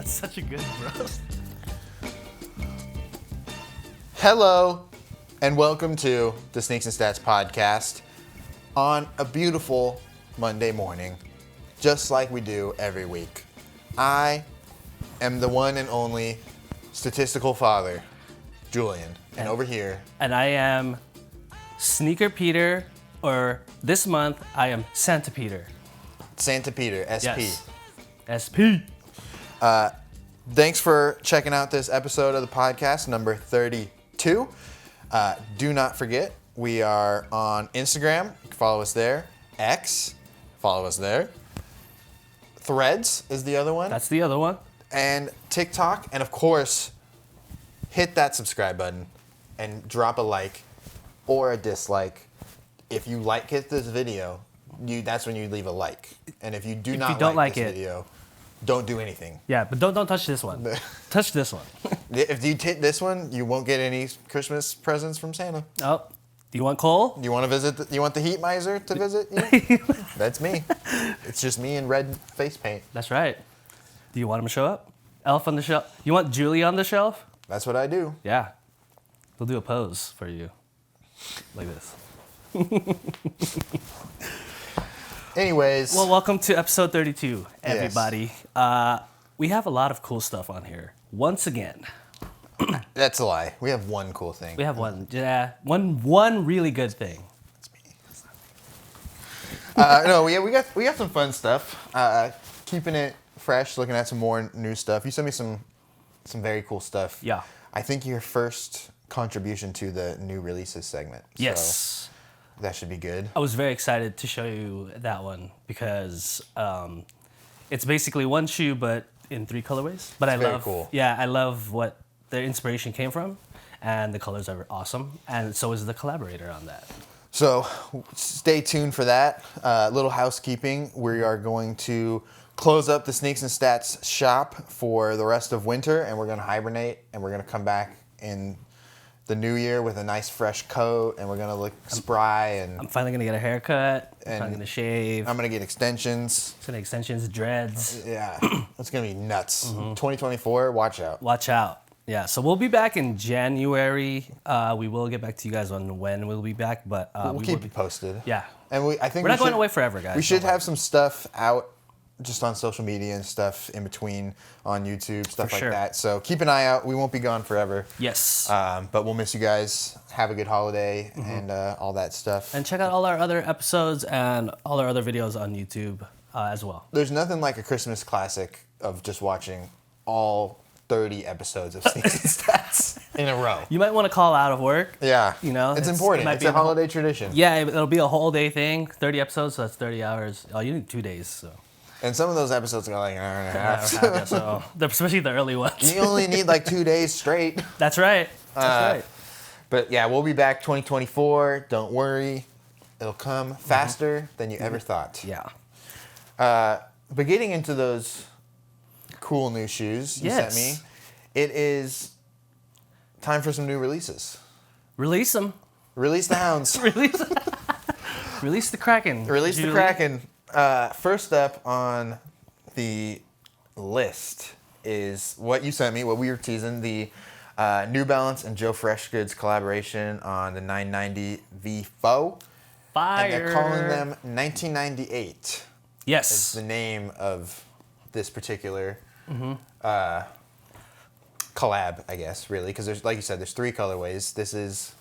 That's such a good roast. Hello, and welcome to the Sneaks and Stats podcast on a beautiful Monday morning, just like we do every week. I am the one and only statistical father, Julian, and over here. And I am Sneaker Peter, or this month I am Santa Peter. Santa Peter, SP. Yes. SP. Thanks for checking out this episode of the podcast, number 32. Do not forget, we are on Instagram. You can follow us there. X, follow us there. Threads is the other one. That's the other one. And TikTok. And of course, hit that subscribe button and drop a like or a dislike. If you like this video, that's when you leave a like. And if you don't like this video, don't do anything. Yeah, but don't touch this one. Touch this one. If you hit this one, you won't get any Christmas presents from Santa. Oh, do you want coal? You want to visit? You want the heat miser to visit you? That's me. It's just me in red face paint. That's right. Do you want him to show up? Elf on the shelf. You want Julie on the shelf? That's what I do. Yeah. We'll do a pose for you. Like this. Anyways. Well, welcome to episode 32, everybody. Yes. We have a lot of cool stuff on here. Once again. That's a lie. We have one cool thing. We have one. Yeah, one really good thing. That's me. No, we got some fun stuff. Keeping it fresh, looking at some more new stuff. You sent me some very cool stuff. Yeah. I think your first contribution to the new releases segment. Yes. So that should be good. I was very excited to show you that one because it's basically one shoe but in 3 colorways. But It's very cool. Yeah, I love what the inspiration came from, and the colors are awesome, and so is the collaborator on that. So stay tuned for that. Little housekeeping. We are going to close up the Sneaks and Stats shop for the rest of winter, and we're going to hibernate, and we're going to come back in the new year with a nice fresh coat, and we're going to look spry. And I'm finally going to get a haircut. I'm And finally going to shave. I'm going to get extensions. Some extensions, dreads. Yeah, it's going to be nuts. 2024, watch out. Watch out. Yeah, so we'll be back in January. We will get back to you guys on when we'll be back, but We'll keep you posted. Yeah. And I think We're not going away forever, guys. We should Don't worry. have some stuff out just on social media and stuff in between on YouTube, stuff For like sure. that. So keep an eye out. We won't be gone forever. Yes. But we'll miss you guys. Have a good holiday and all that stuff. And check out all our other episodes and all our other videos on YouTube as well. There's nothing like a Christmas classic of just watching all 30 episodes of Sneaks and Stats in a row. You might want to call out of work. Yeah. You know, it's it important. might It's be a holiday tradition. Yeah, it'll be a whole day thing. 30 episodes, so that's 30 hours. Oh, you need 2 days, so. And some of those episodes are like an hour and a half. Yeah, so especially the early ones. You only need like 2 days straight. That's right. That's right. But yeah, we'll be back 2024. Don't worry. It'll come faster than you ever thought. Yeah. But getting into those cool new shoes you sent me, it is time for some new releases. Release them. Release the hounds. Release the Kraken. Release the Julie. Kraken. First up on the list is what you sent me, what we were teasing, the New Balance and Joe Freshgoods collaboration on the 990 V4. Fire. And they're calling them 1998. Is Yes. the name of this particular collab, I guess, really, because there's, like you said, there's 3 colorways. This is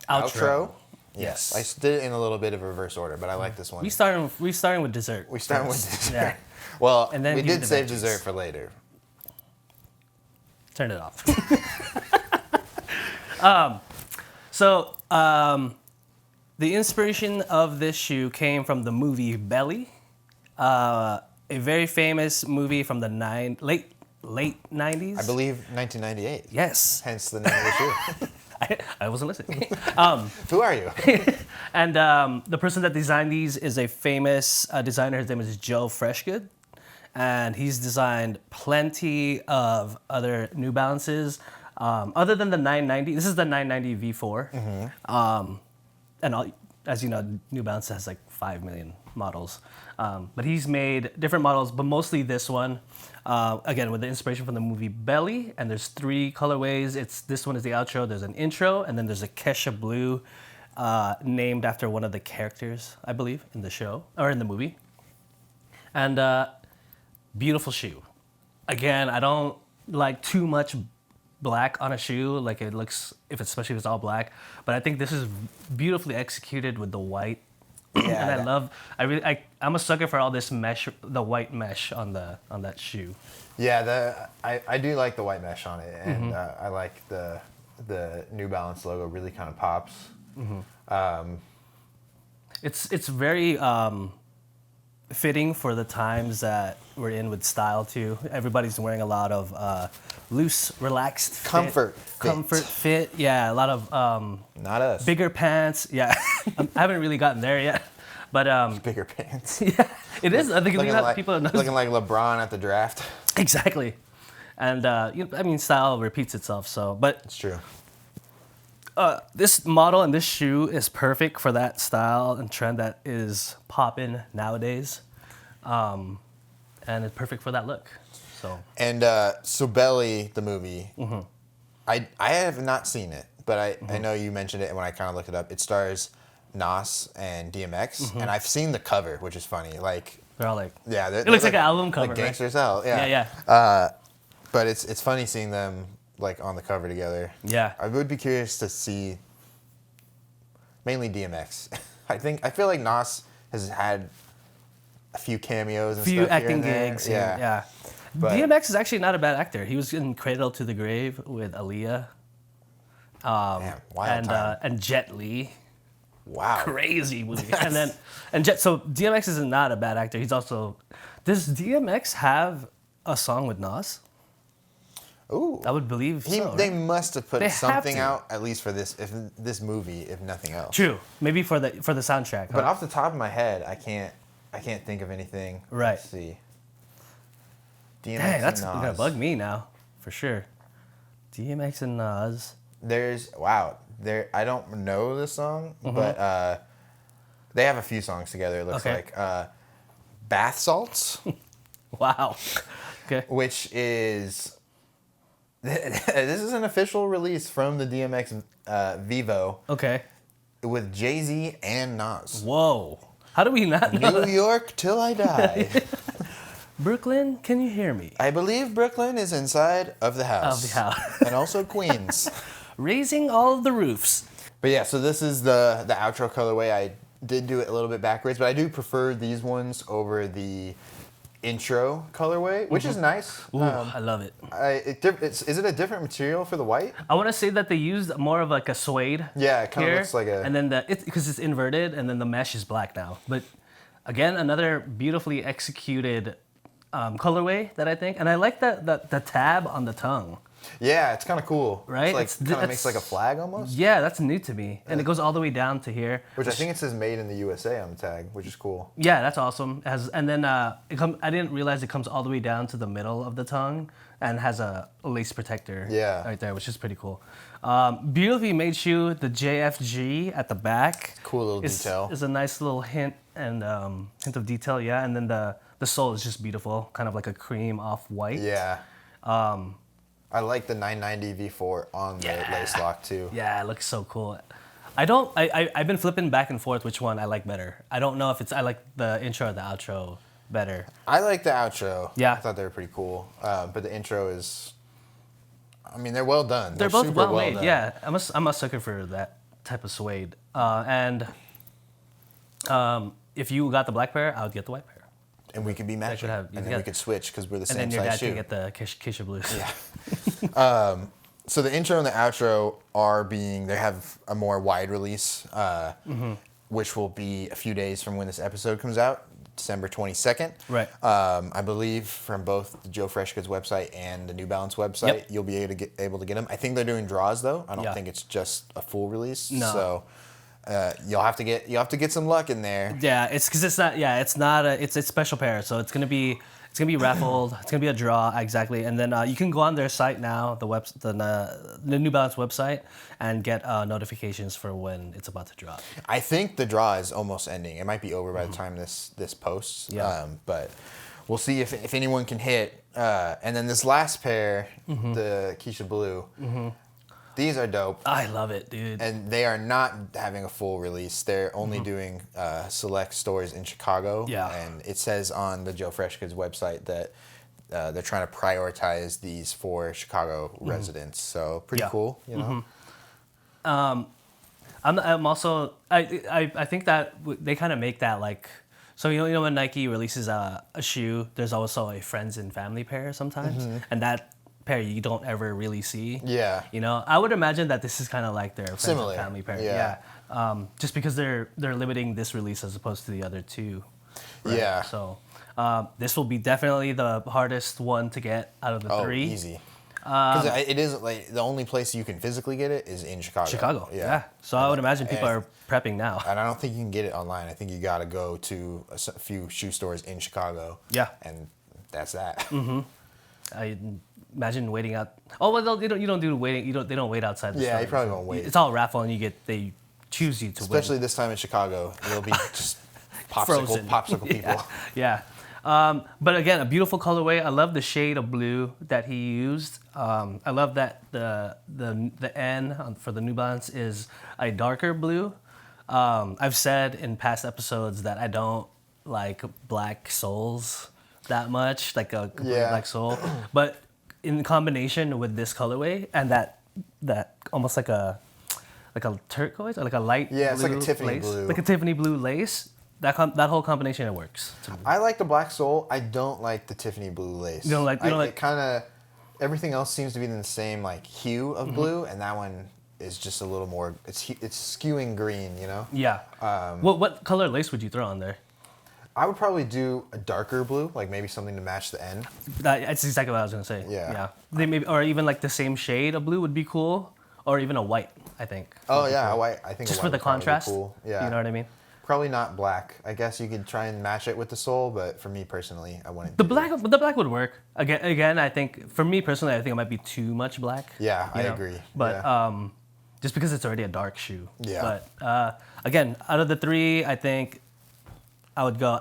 outro. Yes, I did it in a little bit of reverse order, but I like this one. We starting with dessert. We start with first. dessert. Yeah. Well, And then we do did the save veggies. dessert for later. Turn it off. The inspiration of this shoe came from the movie Belly, a very famous movie from the late 90s. I believe 1998. Yes. Hence the name of the shoe. I wasn't listening. Who are you? And the person that designed these is a famous designer. His name is Joe Freshgood. And he's designed plenty of other New Balances. Other than the 990, this is the 990 V4. And as you know, New Balance has like 5 million models. But he's made different models, but mostly this one. Again, with the inspiration from the movie Belly, and there's 3 colorways. This one is the outro. There's an intro, and then there's a Kesha Blue, named after one of the characters, I believe, in the show or in the movie. And beautiful shoe. Again, I don't like too much black on a shoe, like it looks, especially if it's all black. But I think this is beautifully executed with the white. Yeah, And I'm a sucker for all this mesh, the white mesh on that shoe. Yeah, I do like the white mesh on it, and I like the New Balance logo really kind of pops. It's very fitting for the times that we're in with style too. Everybody's wearing a lot of loose, relaxed Comfort fit. Yeah, a lot of not us bigger pants. Yeah, I haven't really gotten there yet, but bigger pants. yeah, it is. I think people know. Looking like LeBron at the draft. Exactly, and I mean, style repeats itself. So, but It's true. this model and this shoe is perfect for that style and trend that is popping nowadays, and it's perfect for that look. So. And so Belly, the movie, I have not seen it, but I know you mentioned it, and when I kind of looked it up, it stars Nas and DMX, and I've seen the cover, which is funny. Like They're all like, yeah, it looks like an album cover, like right? gangster as hell. Yeah, Yeah. But it's funny seeing them like on the cover together. Yeah. I would be curious to see mainly DMX. I feel like Nas has had a few cameos and few stuff acting here and there. gigs. Yeah. Yeah. But- DMX is actually not a bad actor. He was in Cradle to the Grave with Aaliyah. Man, wild time. And Jet Li. Wow. Crazy movie. So DMX is not a bad actor. He's also. Does DMX have a song with Nas? Ooh. I would believe so. They Right? must have put They have something to. out at least for this movie, if nothing else. True. Maybe for the soundtrack. But huh? off the top of my head, I can't think of anything. Right. Let's see. DMX Dang, that's and gonna Nas. bug me now, for sure. DMX and Nas. I don't know this song, but they have a few songs together. It looks Okay. like Bath Salts, Wow. Okay. which is this is an official release from the DMX Vivo Okay. with Jay-Z and Nas. Whoa. How do we not know? New York till I die. Brooklyn, can you hear me? I believe Brooklyn is inside of the house. Of the house. And also Queens. Raising all of the roofs. But yeah, so this is the outro colorway. I did do it a little bit backwards, but I do prefer these ones over the intro colorway, which is nice. Ooh, I love it. Is it a different material for the white? I want to say that they used more of like a suede. Yeah, it kind of here, looks like a... And then because it's inverted, and then the mesh is black now. But again, another beautifully executed colorway that I think, and I like the tab on the tongue. Yeah, it's kind of cool. Right? It's like, kind of makes like a flag almost. Yeah, that's new to me, and it goes all the way down to here. Which I think it says made in the USA on the tag, which is cool. Yeah, that's awesome. And then I didn't realize it comes all the way down to the middle of the tongue and has a lace protector. Yeah. Right there, which is pretty cool. Beautifully made shoe. The JFG at the back. Cool little detail. Is a nice little hint of detail. Yeah, and then the sole is just beautiful, kind of like a cream off white. Yeah. I like the 990 V4 on the lace lock too. Yeah, it looks so cool. I've been flipping back and forth which one I like better. I don't know if I like the intro or the outro better. I like the outro. Yeah. I thought they were pretty cool. But the intro is, I mean, they're well done. They're both super well made. done. Yeah, I'm a sucker for that type of suede. If you got the black pair, I would get the white pair. And we could be matching. And then we could switch because we're the And same then your size dad can shoe. get the Keisha Blues. Yeah. So the intro and the outro they have a more wide release, which will be a few days from when this episode comes out, December 22nd. Right. I believe from both the Joe Freshgoods website and the New Balance website, Yep. you'll be able to get them. I think they're doing draws though. I don't Yeah. think it's just a full release. No. So you'll have to get some luck in there. Yeah, it's because it's not a special pair, so it's gonna be It's gonna be raffled. It's gonna be a draw, exactly. And then you can go on their site now, the New Balance website, and get notifications for when it's about to drop. I think the draw is almost ending. It might be over by the time this posts. Yeah. But we'll see if anyone can hit. And then this last pair, the Keisha Blue. These are dope. I love it, dude. And they are not having a full release. They're only doing select stores in Chicago. Yeah. And it says on the Joe Freshgoods website that they're trying to prioritize these for Chicago residents. So pretty cool, you know? I'm also I think that they kind of make that like, so you know when Nike releases a shoe, there's also a friends and family pair sometimes, and that pair you don't ever really see. Yeah. You know, I would imagine that this is kind of like their friends Similar. and family pair. Yeah. Just because they're limiting this release as opposed to the other two. Right? Yeah. So this will be definitely the hardest one to get out of the three. Easy. Because it is like the only place you can physically get it is in Chicago. Chicago. Yeah. So I would imagine people are prepping now. And I don't think you can get it online. I think you got to go to a few shoe stores in Chicago. Yeah. And that's that. I imagine waiting out. Oh well, you don't do waiting. They don't wait outside. The Yeah, store. you probably won't wait. It's all raffle, and they choose you to Especially win. this time in Chicago, it'll be just Frozen. popsicle people. Yeah. But again, a beautiful colorway. I love the shade of blue that he used. I love that the N for the New Balance is a darker blue. I've said in past episodes that I don't like black soles that much, like a complete black sole. But in combination with this colorway and that almost like a turquoise or like a light blue it's like a Tiffany lace, blue. like a Tiffany blue lace. That whole combination, it works. I like the black sole. I don't like the Tiffany blue lace. You don't like it kind of everything else seems to be in the same like hue of blue, and that one is just a little more. It's skewing green, you know. Yeah. What color lace would you throw on there? I would probably do a darker blue, like maybe something to match the end. That's exactly what I was gonna say. Yeah. They maybe, or even like the same shade of blue would be cool, or even a white. I think. Oh yeah, a white. I think Just a for white the would probably be contrast. Cool. Yeah. You know what I mean? Probably not black. I guess you could try and match it with the sole, but for me personally, I wouldn't. The black would work. Again, I think for me personally, I think it might be too much black. Yeah, I you know? agree. But yeah. just because it's already a dark shoe. Yeah. But again, out of the three, I think I would go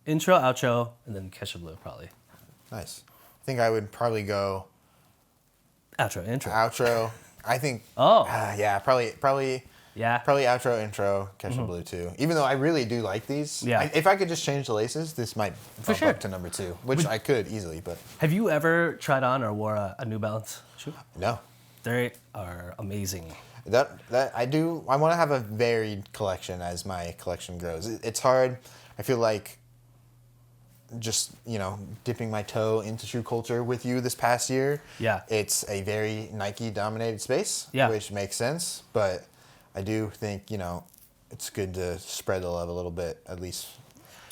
intro, outro, and then Kesha Blue probably. Nice. I think I would probably go Outro, intro. outro. I think. Oh. Yeah, probably. Yeah. Probably outro, intro, Kesha Blue too. Even though I really do like these. Yeah. If I could just change the laces, this might bump sure. up to number 2, which I could easily, but Have you ever tried on or wore a New Balance shoe? no. They are amazing. That I do. I want to have a varied collection as my collection grows. It's hard. I feel like just dipping my toe into shoe culture with you this past year. Yeah. It's a very Nike dominated space. Yeah. Which makes sense, but I do think it's good to spread the love a little bit, at least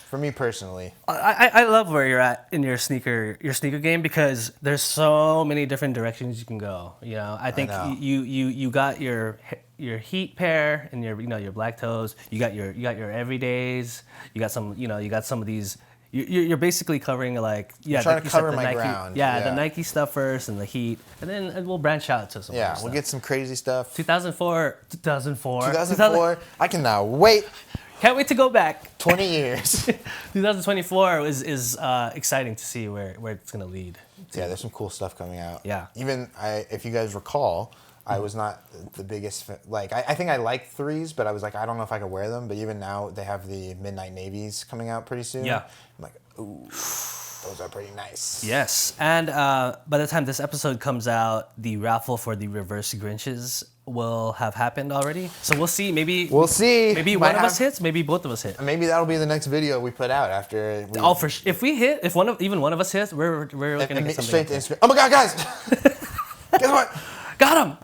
for me personally. I love where you're at in your sneaker game because there's so many different directions you can go. I think know. you got your heat pair and your black toes. You got your everydays. You got some of these. You're basically covering like trying to cover the my Nike, ground. Yeah, Yeah. the Nike stuff first and the heat, and then we'll branch out to some. Yeah, other we'll stuff. get some crazy stuff. 2004. 2004. I cannot wait. Can't wait to go back. 20 years. 2024 is exciting to see where it's gonna lead. Yeah, there's some cool stuff coming out. Yeah. Even if you guys recall, I was not the biggest I think I like threes, but I was like, I don't know if I could wear them. But even now, they have the Midnight Navies coming out pretty soon. Yeah. I'm like, ooh, those are pretty nice. Yes, and by the time this episode comes out, the raffle for the reverse Grinches will have happened already. So we'll see. Maybe We'll see. Maybe Might one of have- us hits. Maybe both of us hit. Maybe that'll be the next video we put out after. If we hit, if even one of us hits, we're looking to get something. straight to Instagram. Oh my God, guys! Guess what? Got him.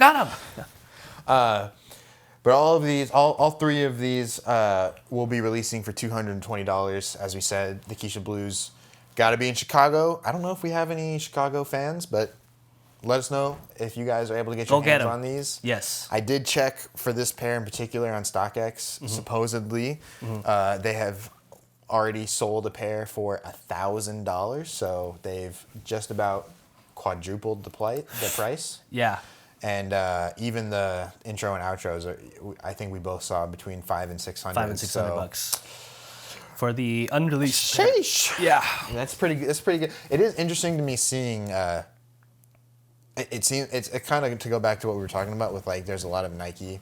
But all three of these, will be releasing for $220. As we said, the Keisha Blues got to be in Chicago. I don't know if we have any Chicago fans, but let us know if you guys are able to get your hands on these. Yes. I did check for this pair in particular on StockX. Supposedly, they have already sold a pair for $1,000, so they've just about quadrupled the price. Yeah. And even the intro and outros, I think we both saw between $500 and $600. $500 and $600 bucks for the unreleased. Sheesh. Yeah. That's pretty good. It is interesting to me seeing. It seems it's kind of to go back to what we were talking about with like there's a lot of Nike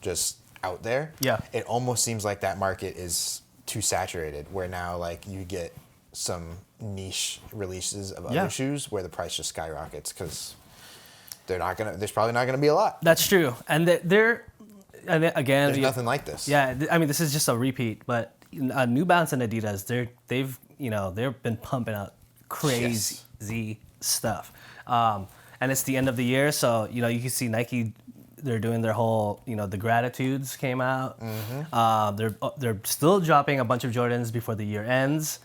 just out there. Yeah. It almost seems like that market is too saturated. Where now like you get some niche releases of other shoes where the price just skyrockets because. There's probably not gonna be a lot. That's true, and and again, there's nothing like this. Yeah, I mean, this is just a repeat, but New Balance and Adidas, they've been pumping out crazy stuff, and it's the end of the year, so you can see Nike. They're doing their whole, the Gratitudes came out. Mm-hmm. They're still dropping a bunch of Jordans before the year ends.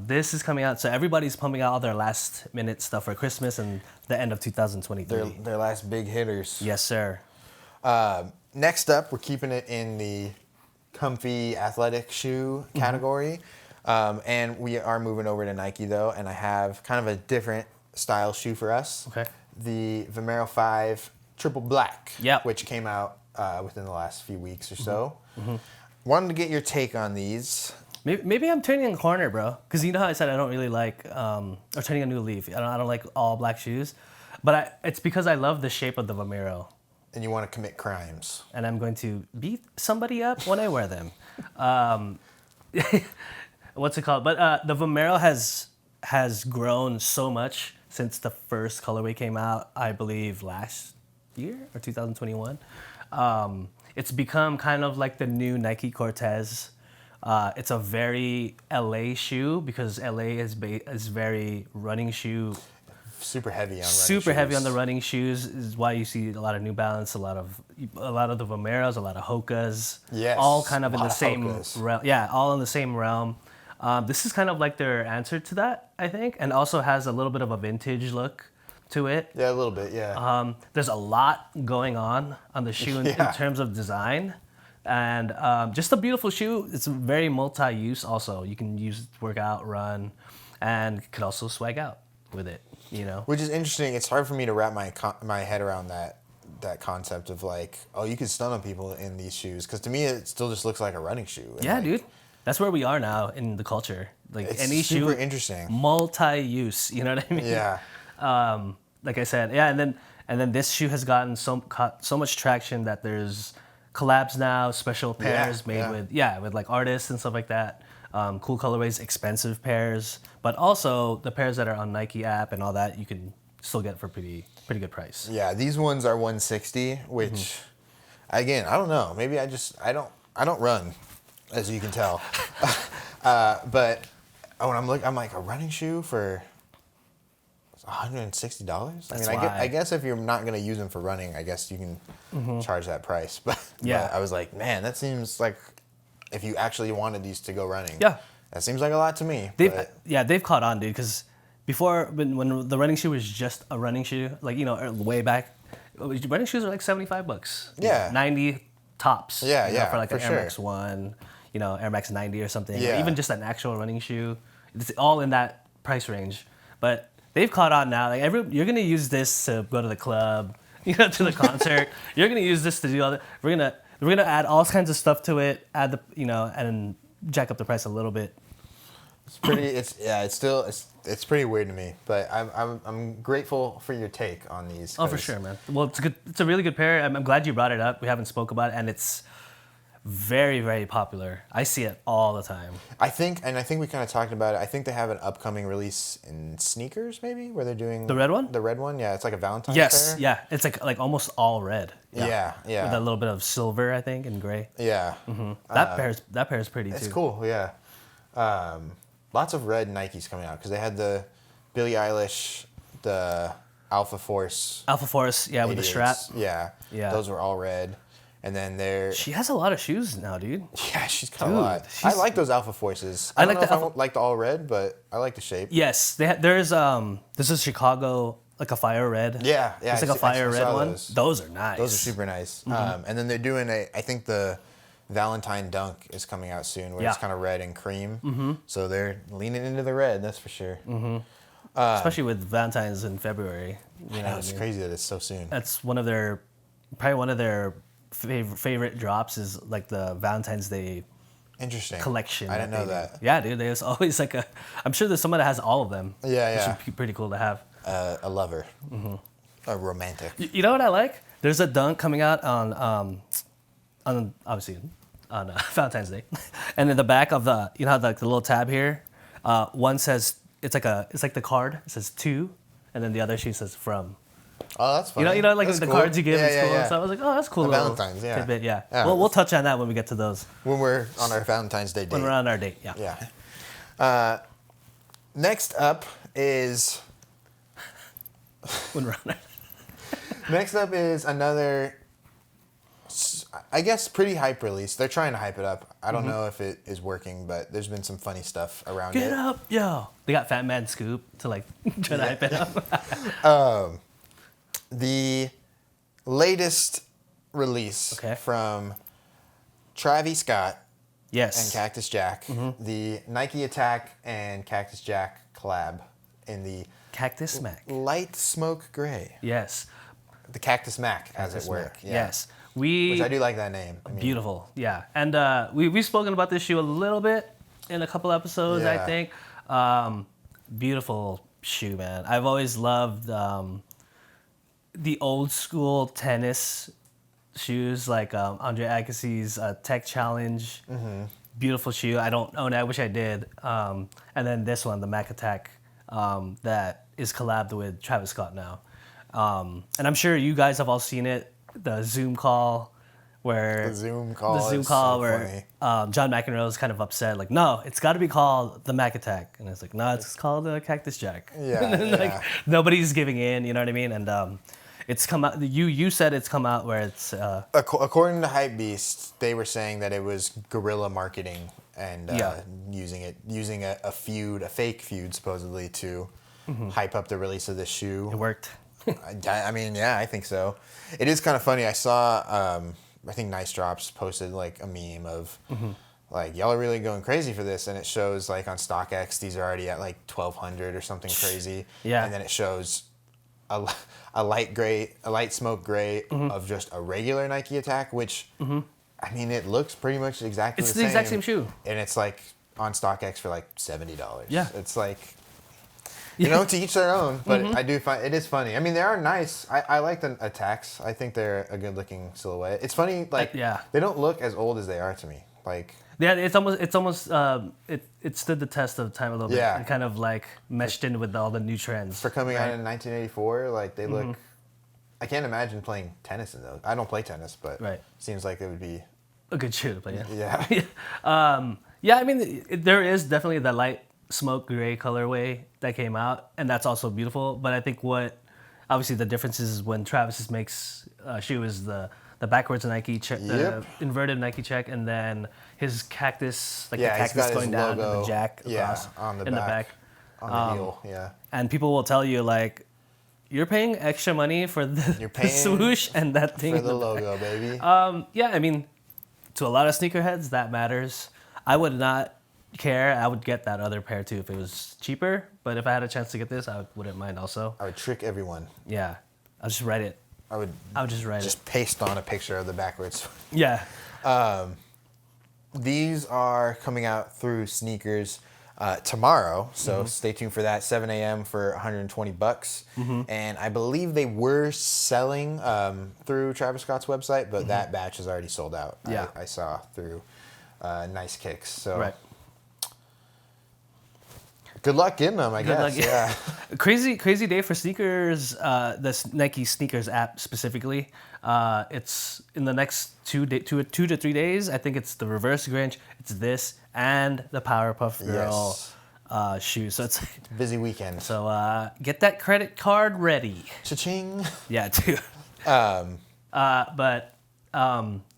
This is coming out, so everybody's pumping out all their last minute stuff for Christmas and the end of 2023. Their last big hitters. Yes, sir. Next up, we're keeping it in the comfy athletic shoe category. And we are moving over to Nike though, and I have kind of a different style shoe for us. Okay. The Vomero 5 Triple Black, Yep. which came out within the last few weeks or so. Mm-hmm. Wanted to get your take on these. Maybe I'm turning a corner, bro. Because you know how I said I don't really like, or turning a new leaf. I don't like all black shoes. But it's because I love the shape of the Vomero. And you want to commit crimes. And I'm going to beat somebody up when I wear them. What's it called? But the Vomero has grown so much since the first colorway came out, I believe last year or 2021. It's become kind of like the new Nike Cortez. It's a very LA shoe because LA is very running shoe. Super heavy on running Super shoes. heavy on the running shoes is why you see a lot of New Balance, a lot of the Vomeros, a lot of Hokas. Yes, all kind of in the of same Hokas. realm. Yeah, all in the same realm. This is kind of like their answer to that, I think, and also has a little bit of a vintage look to it. Yeah, a little bit. Yeah. There's a lot going on the shoe in terms of design. And just a beautiful shoe. It's very multi-use also. You can use it to work out, run, and could also swag out with it, Which is interesting. It's hard for me to wrap my head around that concept of like, oh, you could stun on people in these shoes. Because to me, it still just looks like a running shoe. And yeah, like, dude. That's where we are now in the culture. Like it's any super shoe, interesting. Multi-use, you know what I mean? Yeah. Like I said, yeah, and then this shoe has gotten so much traction that there's collabs now, special pairs made with like artists and stuff like that. Cool colorways, expensive pairs, but also the pairs that are on Nike app and all that you can still get for pretty good price. Yeah, these ones are $160, which again, I don't know. Maybe I don't run, as you can tell. But when I'm like a running shoe for $160. I mean, I guess if you're not gonna use them for running, I guess you can charge that price. But I was like, man, that seems like if you actually wanted these to go running, that seems like a lot to me. They've caught on, dude. Because before, when the running shoe was just a running shoe, like way back, running shoes are like $75. Yeah, 90 tops. For like an sure. Air Max 1, Air Max 90 or something. Yeah. Or even just an actual running shoe. It's all in that price range. But they've caught on now. Like you're gonna use this to go to the club, to the concert. You're gonna use this to do all that. We're gonna add all kinds of stuff to it. Add and jack up the price a little bit. It's pretty. It's pretty weird to me. But I'm grateful for your take on these. Oh, for sure, man. Well, it's a really good pair. I'm glad you brought it up. We haven't spoke about it, and it's very, very popular. I see it all the time. I think we kind of talked about it. I think they have an upcoming release in sneakers, maybe, where they're doing the red one. The red one, yeah, it's like a Valentine's Yes, pair. yeah, it's like almost all red. Yeah. With a little bit of silver, I think, and gray. Yeah. Mm-hmm. That pair's pretty too. It's cool. Yeah. Lots of red Nikes coming out because they had the Billie Eilish, the Alpha Force. Alpha Force, yeah, with the strap. Yeah. Those were all red. And then she has a lot of shoes now, dude. Yeah, she's got a lot. I like those Alpha Forces. I don't know if I like the all red, but I like the shape. Yes, there's this is Chicago, like a fire red. Yeah. It's like a fire red one. Those are nice. Those are super nice. And then they're doing I think the Valentine Dunk is coming out soon, where Yeah. it's kind of red and cream. Mm-hmm. So they're leaning into the red, that's for sure. Mm-hmm. Especially with Valentine's in February. You know, It's crazy that it's so soon. That's probably one of their favorite drops is like the Valentine's Day Interesting. collection. I didn't know they do. that. Yeah, dude. There's always like I'm sure there's someone that has all of them. Yeah, Which yeah. would be pretty cool to have. A lover. Mm-hmm. A romantic. You know what I like? There's a dunk coming out on obviously on Valentine's Day, and in the back of the how the little tab here, one says it's like the card. It says to, and then the other sheet says from. Oh, that's funny. You know, like That's the cool. cards you give in school. Yeah. So I was like, oh, that's cool. The little Valentine's, yeah. tidbit, yeah. Yeah. We'll touch on that when we get to those. When we're on our Valentine's Day date. When we're on our date, yeah. Yeah. Next up is When we're on our another, I guess, pretty hype release. They're trying to hype it up. I don't know if it is working, but there's been some funny stuff around Get it. up, yo. They got Fat Man Scoop to like try to hype it up. The latest release from Travis Scott Yes. and Cactus Jack, the Nike Attack and Cactus Jack collab in the Cactus Smack. light smoke gray. Yes. The Cactus Mac, as Cactus it were. Smack. Yeah. Yes. We Which I do like that name. I mean, beautiful. Yeah. And we've spoken about this shoe a little bit in a couple episodes, I Yeah. think. Beautiful shoe, man. I've always loved the old school tennis shoes, like Andre Agassi's Tech Challenge. Beautiful shoe. I don't own it. I wish I did. And then this one, the Mac Attack, that is collabed with Travis Scott now. And I'm sure you guys have all seen it. The Zoom call where The Zoom call is where funny. John McEnroe is kind of upset, like, no, it's got to be called the Mac Attack, and it's like, no, it's called the Cactus Jack. Yeah, And then, like, yeah. nobody's giving in, you know what I mean? And it's come out. You said it's come out where it's According to Hypebeast, they were saying that it was guerrilla marketing and Yeah. using a fake feud supposedly to hype up the release of this shoe. it worked. I mean, yeah, I think so. It is kind of funny. I saw, I think Nice Drops posted like a meme of like, y'all are really going crazy for this. And it shows like on StockX, these are already at like 1,200 or something crazy. Yeah. And then it shows a light smoke gray of just a regular Nike Attack, which, I mean, it looks pretty much exactly It's the the same. exact same shoe. And it's like on StockX for like $70. Yeah. It's like, you know, to each their own, but I do find it is funny. I mean, they are nice. I like the Attacks. I think they're a good looking silhouette. It's funny, like, yeah. they don't look as old as they are to me. Like, Yeah, it's almost it stood the test of time a little Yeah. bit. It kind of like meshed in with all the new trends. for coming out right? in 1984, like, they look, I can't imagine playing tennis in those. I don't play tennis, but Right. seems like it would be, A good shoe to play. Yeah. yeah. Yeah, I mean, there is definitely the light smoke gray colorway that came out, and that's also beautiful. But I think obviously the difference is when Travis makes shoe is the backwards Nike check, the Yep. inverted Nike check, and then his cactus, like Yeah, the he's cactus got his going down logo, and the jack yeah, across on the in back. the back. On the heel, yeah. And people will tell you like, you're paying extra money for the, You're the paying swoosh and that thing. For in the back. logo, baby. Yeah, I mean, to a lot of sneakerheads, that matters. I would not care. I would get that other pair too if it was cheaper. But if I had a chance to get this, wouldn't mind also. I would trick everyone. Yeah, I'll just write it. I would just write just paste on a picture of the backwards. it. Yeah. These are coming out through sneakers tomorrow, so stay tuned for that. 7 a.m. for $120, and I believe they were selling through Travis Scott's website, but that batch is already sold out. Yeah. I saw through Nice Kicks. So Right. good luck getting them, I guess. luck. Yeah. Crazy day for sneakers. The Nike sneakers app specifically. It's in the next 2 to 3 days. I think it's the Reverse Grinch. It's this and the Powerpuff Girl shoe. So it's Busy weekend. so get that credit card ready. Cha-ching. Yeah, too.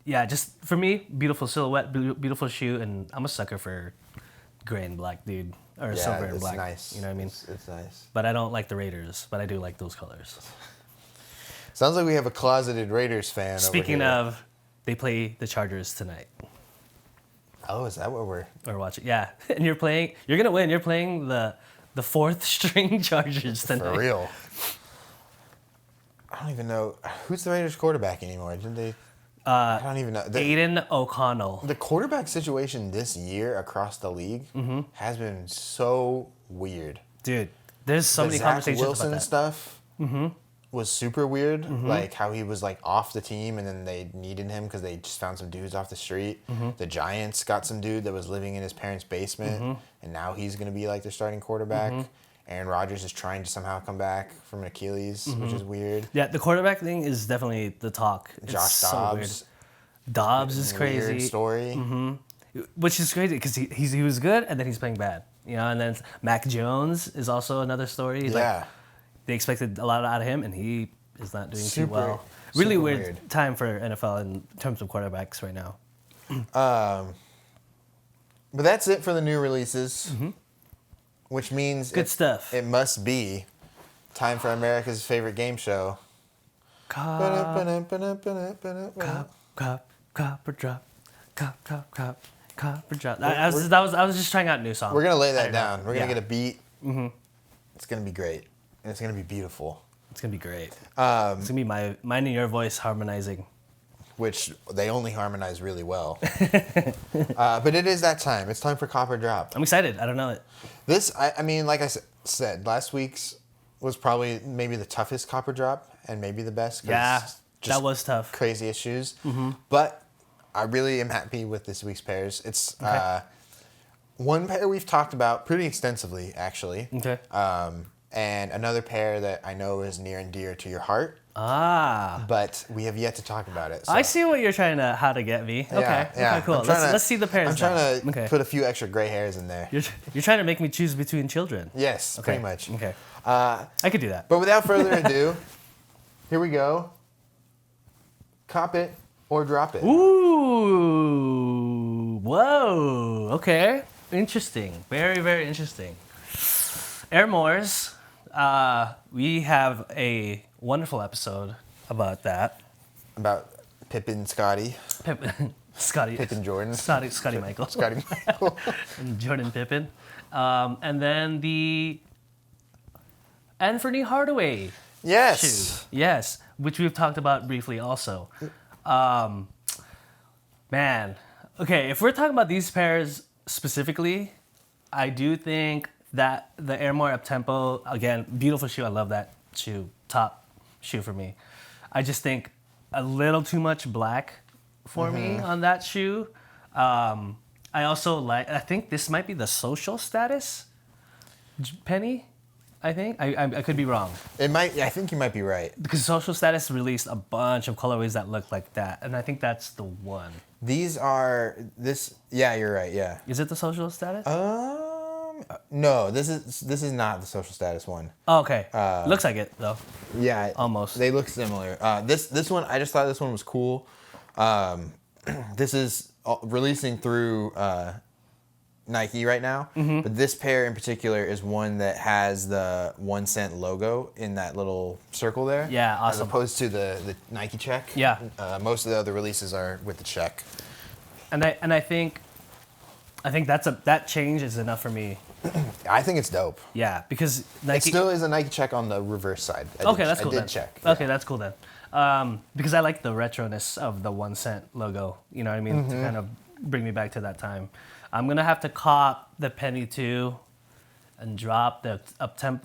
Yeah, just for me, beautiful silhouette, beautiful shoe, and I'm a sucker for gray and black, dude, or silver and it's black. nice. You know what I mean? It's nice. But I don't like the Raiders, but I do like those colors. Sounds like we have a closeted Raiders fan. Speaking over here. of, they play the Chargers tonight. Oh, is that what we're... We're watching. Yeah, and you're gonna win. You're playing the fourth string Chargers tonight. For real. I don't even know. Who's the Raiders quarterback anymore? Didn't they... I don't even know. Aiden O'Connell. The quarterback situation this year across the league has been so weird. Dude, there's so many Zach conversations Wilson about that. stuff was super weird. Like how he was like off the team and then they needed him because they just found some dudes off the street. The Giants got some dude that was living in his parents' basement and now he's going to be like their starting quarterback. Aaron Rodgers is trying to somehow come back from an Achilles, which is weird. Yeah, the quarterback thing is definitely the talk. It's Josh so Dobbs. weird. Dobbs is Weird crazy. story. Which is crazy because he was good and then he's playing bad. You know, and then Mac Jones is also another story. Yeah. Like, they expected a lot out of him and he is not doing too Super- well. Really super weird time for NFL in terms of quarterbacks right now. But that's it for the new releases. Which means Good stuff. It must be time for America's favorite game show. Copper drop. Copper drop. I was just trying out a new song. We're gonna lay that down. We're gonna Yeah. get a beat. It's gonna be great, and it's gonna be beautiful. It's gonna be great. It's gonna be mine and your voice harmonizing. Which they only harmonize really well. But it is that time. It's time for Copper Drop. I'm excited. I don't know it. This, I mean, like I said, last week's was probably maybe the toughest Copper Drop and maybe the best. 'Cause Yeah, just that was tough. Crazy issues. But I really am happy with this week's pairs. It's one pair we've talked about pretty extensively, actually. Okay. And another pair that I know is near and dear to your heart. Ah. But we have yet to talk about it. So. I see what you're trying to, how to get me. Okay. Yeah. Okay, cool. I'm trying Let's see the pairs. I'm trying to Okay. put a few extra gray hairs in there. You're trying to make me choose between children. Yes, Okay. pretty much. Okay. I could do that. But without further ado, here we go. Cop it or drop it. Ooh. Whoa. Okay. Interesting. Very, very interesting. Air Moors. We have a wonderful episode about that. About Pippen Scotty. Scotty. Pippen Jordan. Scotty Michael. Scotty Michael. And Jordan Pippen. And then the Anthony Hardaway Yes. shoe. Yes, which we've talked about briefly also. Man, okay, if we're talking about these pairs specifically, I do think that the Airmore Uptempo, again, beautiful shoe. I love that shoe. Top shoe for me. I just think a little too much black for me on that shoe. I also I think this might be the social status penny. I think I could be wrong It might. I think you might be right. because social status released a bunch of colorways that look like that, and I think that's the one. These are this. Yeah, you're right. Yeah. Is it the social status? No. This is not the social status one. Oh, okay. Looks like it though. Yeah. Almost. They look similar. This one. I just thought this one was cool. This is releasing through Nike right now, but this pair in particular is one that has the 1 cent logo in that little circle there. Yeah, As awesome. opposed to the Nike check. Yeah. Most of the other releases are with the check. And I think that change is enough for me. I think it's dope. Yeah, because It Nike. still is a Nike check on the reverse side. Okay, that's cool I did then. check. Okay, that's cool then. Because I like the retroness of the 1 cent logo. You know what I mean? To kind of bring me back to that time. I'm gonna have to cop the penny too, and drop the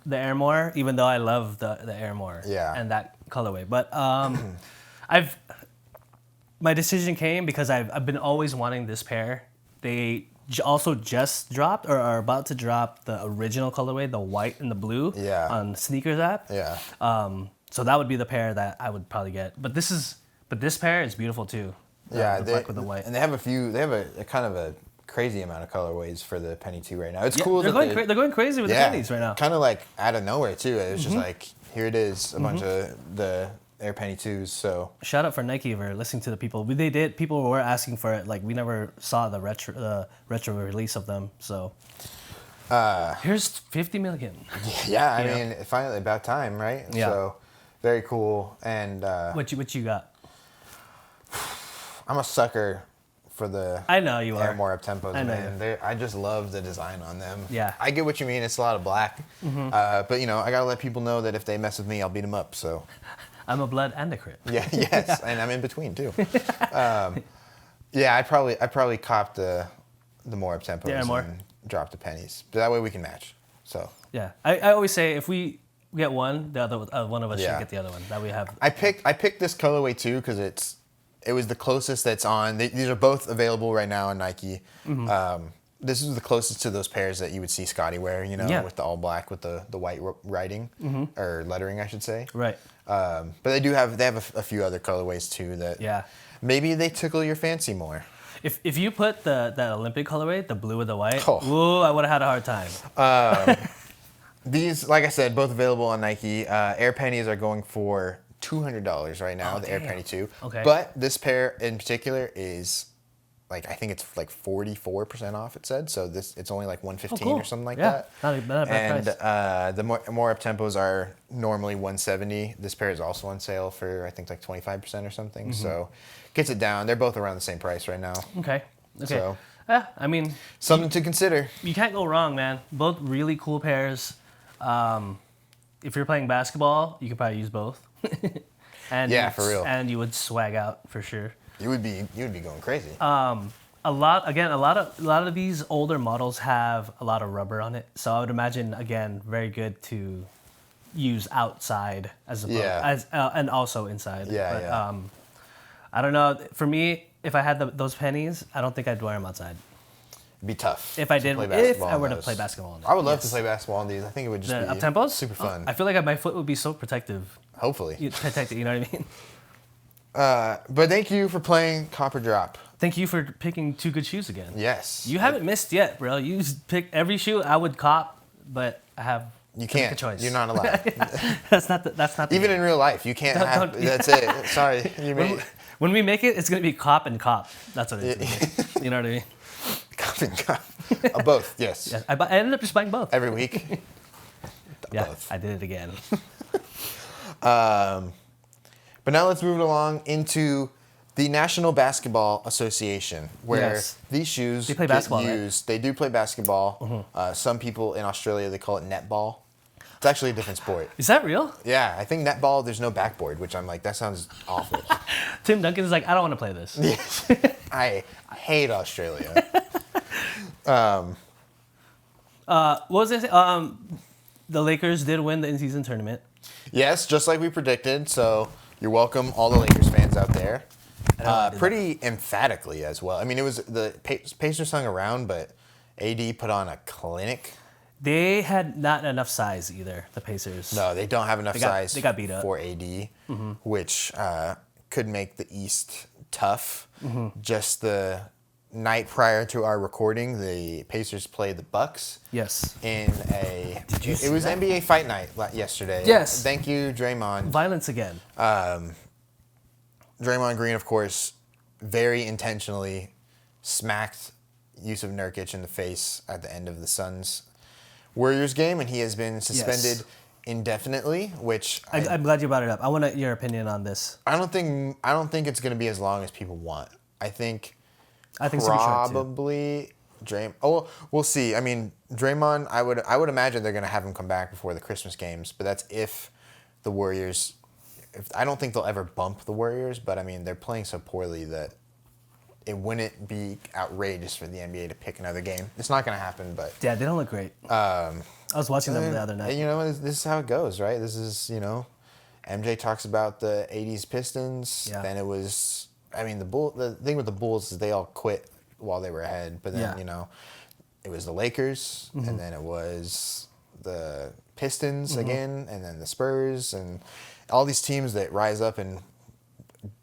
the Airmore, even though I love the Airmore. Yeah. And that colorway, but my decision came because I've been always wanting this pair. They also just dropped or are about to drop the original colorway, the white and the blue. Yeah. On Sneakers app. Yeah. So that would be the pair that I would probably get. But this pair is beautiful too. Yeah, the black with the white. And they have a kind of a crazy amount of colorways for the Penny 2 right now. It's Yeah, cool they're that going going crazy with the pennies right now. Kind of like out of nowhere too. It was just like, here it is, a bunch of the Air Penny 2s. So Shout out for Nike for listening to the people. They did. People were asking for it. Like we never saw the retro release of them. So here's 50 million. yeah, I Yeah. mean, finally about time, right? Yeah. So very cool. And What you got? I'm a sucker for the I know you Air are. more up tempos, I know man. I just love the design on them. Yeah. I get what you mean. It's a lot of black, but you know, I gotta let people know that if they mess with me, I'll beat them up. So. I'm a blood and a crit. Yeah. Yes, and I'm in between too. Yeah, I probably copped the more up tempos and dropped the pennies. But that way we can match. So. Yeah, I always say if we get one, the other one of us should get the other one. That we have. I picked this colorway too because it was the closest that's on. These are both available right now on Nike. This is the closest to those pairs that you would see Scotty wear, you know, with the all black with the white writing or lettering, I should say. Right. But they have a few other colorways too that maybe they tickle your fancy more. If you put that Olympic colorway, the blue with the white, ooh, I would have had a hard time. These, like I said, both available on Nike. Air Pennies are going for $200 right now, the Air Penny 2. Okay. But this pair in particular is, I think it's 44% off, it said. So it's only like $115 or something like that. Not a bad price. And the more up tempos are normally $170. This pair is also on sale for, I think, 25% or something. So gets it down. They're both around the same price right now. Okay. So, I mean, something to consider. You can't go wrong, man. Both really cool pairs. If you're playing basketball, you could probably use both. And for real. And you would swag out for sure. You would be going crazy. A lot of these older models have a lot of rubber on it, so I would imagine again very good to use outside as and also inside. I don't know. For me, if I had those pennies, I don't think I'd wear them outside. It'd be tough. If I were to play basketball in these. I would love to play basketball in these. I think it would just be up tempos? Super fun. I feel like my foot would be so protective. Hopefully. Protected, you know what I mean? But thank you for playing Copper Drop. Thank you for picking two good shoes again. Yes. You haven't missed yet, bro. You picked every shoe I would cop, but I have you can't. Make a choice. You're not allowed. That's not even in real life. You can't have. That's it. Sorry. When we make it, it's gonna be cop and cop. That's what it's gonna be. You know what I mean? Cop and cop. Both. Yes. Yeah, I ended up just buying both every week. Both. I did it again. But now let's move it along into the National Basketball Association, where these shoes they play basketball, used. Right? They do play basketball. Some people in Australia, they call it netball. It's actually a different sport. Is that real? Yeah, I think netball, there's no backboard, which I'm like, that sounds awful. Tim Duncan's like, I don't want to play this. I hate Australia. What was it? The Lakers did win the in-season tournament. Yes, just like we predicted. So you're welcome, all the Lakers fans out there. Pretty emphatically as well. I mean, it was the Pacers hung around, but AD put on a clinic. They had not enough size either, the Pacers. No, they don't have enough size they got beat up. for AD, which could make the East tough. Just the night prior to our recording, the Pacers played the Bucks. Yes. In a it was that? NBA Fight Night yesterday. Yes. Thank you, Draymond. Violence again. Draymond Green, of course, very intentionally smacked Yusuf Nurkic in the face at the end of the Suns Warriors game, and he has been suspended indefinitely. Which I'm glad you brought it up. I want your opinion on this. I don't think it's going to be as long as people want. I think probably we'll see. I mean, Draymond, I would imagine they're going to have him come back before the Christmas games, but that's if the Warriors. I don't think they'll ever bump the Warriors, but I mean, they're playing so poorly that it wouldn't be outrageous for the NBA to pick another game. It's not going to happen, but yeah, they don't look great. I was watching them the other night. You know, this is how it goes, right? This is, you know, MJ talks about the '80s Pistons. Yeah. Then it was, I mean, the thing with the Bulls is they all quit while they were ahead, but then you know, it was the Lakers, and then it was the Pistons again, and then the Spurs, and all these teams that rise up and